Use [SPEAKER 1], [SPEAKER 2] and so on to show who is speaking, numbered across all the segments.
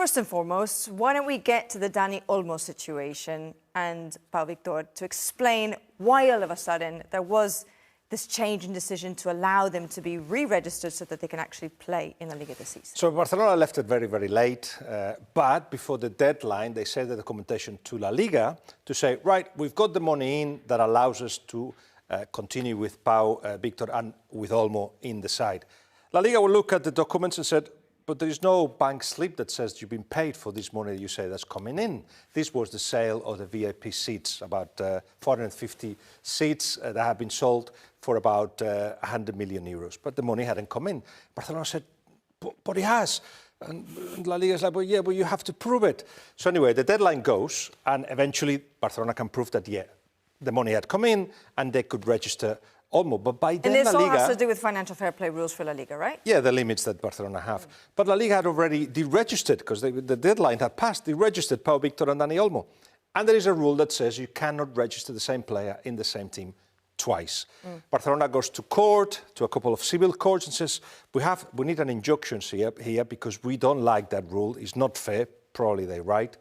[SPEAKER 1] First and foremost, why don't we get to the Dani Olmo situation and Pau Victor to explain why all of a sudden there was this change in decision to allow them to be re-registered so that they can actually play in La Liga this season.
[SPEAKER 2] So Barcelona left it very, very late, but before the deadline, they sent the documentation to La Liga to say, right, we've got the money in that allows us to continue with Pau, Victor and with Olmo in the side. La Liga will look at the documents and said, but there is no bank slip that says you've been paid for this money you say that's coming in. This was the sale of the VIP seats, about 450 seats that have been sold for about 100 million euros. But the money hadn't come in. Barcelona said, but it has. And La Liga is like, well, yeah, but you have to prove it. So anyway, the deadline goes, and eventually Barcelona can prove that, yeah, the money had come in and they could register Olmo, but by then
[SPEAKER 1] and this
[SPEAKER 2] La Liga...
[SPEAKER 1] all has to do with financial fair play rules for La Liga, right?
[SPEAKER 2] Yeah, the limits that Barcelona have. But La Liga had already deregistered, because the deadline had passed, deregistered Pau Victor and Dani Olmo. And there is a rule that says you cannot register the same player in the same team twice. Barcelona goes to court, to a couple of civil courts, and says, we need an injunction here because we don't like that rule. It's not fair. Probably they're right.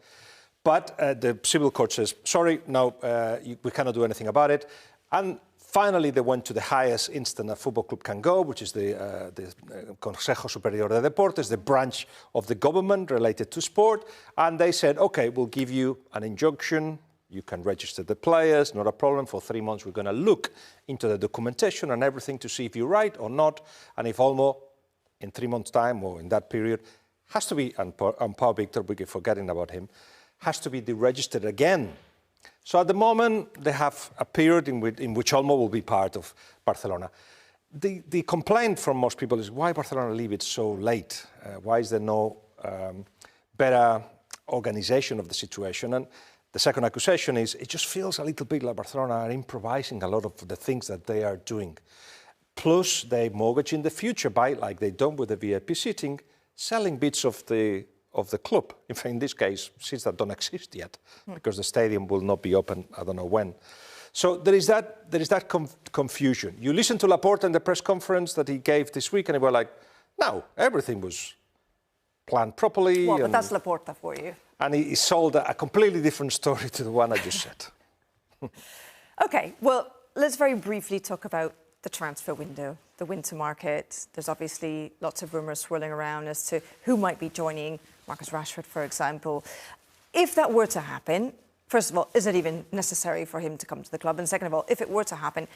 [SPEAKER 2] But the civil court says, sorry, no, we cannot do anything about it. And finally, they went to the highest instance a football club can go, which is the Consejo Superior de Deportes, the branch of the government related to sport. And they said, OK, we'll give you an injunction. You can register the players, not a problem. For 3 months, we're going to look into the documentation and everything to see if you're right or not. And if Olmo, in 3 months' time or in that period, has to be, and Pau Victor, we keep forgetting about him, has to be deregistered again. So at the moment, they have a period in which Olmo will be part of Barcelona. The complaint from most people is, why Barcelona leave it so late? Why is there no better organization of the situation? And the second accusation is, it just feels a little bit like Barcelona are improvising a lot of the things that they are doing. Plus, they mortgage in the future by, like they've done with the VIP seating, selling bits of the club. In fact, in this case, seats that don't exist yet, because the stadium will not be open, I don't know when. So there is that confusion. You listen to Laporta in the press conference that he gave this week, and he was like, no, everything was planned properly.
[SPEAKER 1] Well, but that's Laporta for you.
[SPEAKER 2] And he sold a completely different story to the one I just said.
[SPEAKER 1] OK, well, let's very briefly talk about the transfer window, the winter market. There's obviously lots of rumours swirling around as to who might be joining Marcus Rashford, for example. If that were to happen, first of all, is it even necessary for him to come to the club? And second of all, if it were to happen,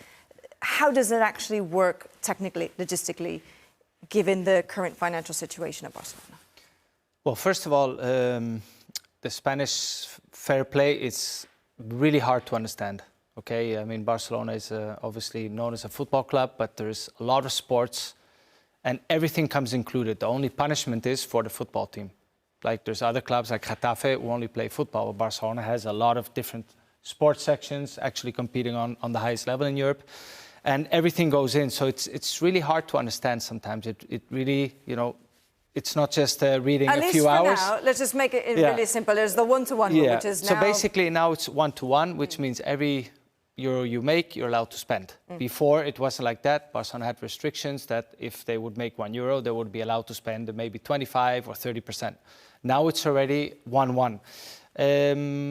[SPEAKER 1] how does it actually work technically, logistically, given the current financial situation of Barcelona?
[SPEAKER 3] Well, first of all, the Spanish fair play is really hard to understand. Okay, I mean, Barcelona is obviously known as a football club, but there's a lot of sports and everything comes included. The only punishment is for the football team. Like there's other clubs like Getafe who only play football. Barcelona has a lot of different sports sections actually competing on the highest level in Europe. And everything goes in. So it's really hard to understand sometimes. It really, you know, it's not just reading a few hours.
[SPEAKER 1] Now, let's just make it really simple. There's the one-to-one rule, which is now...
[SPEAKER 3] So basically now it's one-to-one, which means every euro you make, you're allowed to spend. Before, it wasn't like that. Barcelona had restrictions that if they would make €1, they would be allowed to spend maybe 25 or 30%. Now it's already 1-1.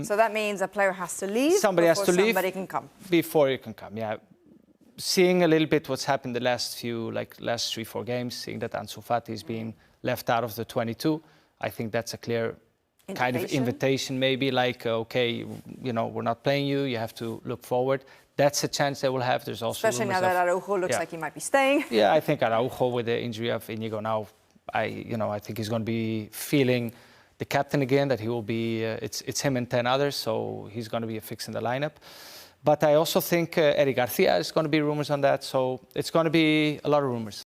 [SPEAKER 1] So that means a player has to leave
[SPEAKER 3] somebody
[SPEAKER 1] somebody can come.
[SPEAKER 3] Before you can come, yeah. Seeing a little bit what's happened the last 3-4 games, seeing that Ansu Fati is being left out of the 22, I think that's a clear kind of invitation, maybe like, OK, you know, we're not playing you, you have to look forward. That's a chance they will have. There's also
[SPEAKER 1] especially now that Araujo looks like he might be staying.
[SPEAKER 3] Yeah, I think Araujo, with the injury of Inigo now, I think he's going to be feeling the captain again, that he will be, it's him and 10 others, so he's going to be a fix in the lineup. But I also think Eric Garcia is going to be rumours on that, so it's going to be a lot of rumours.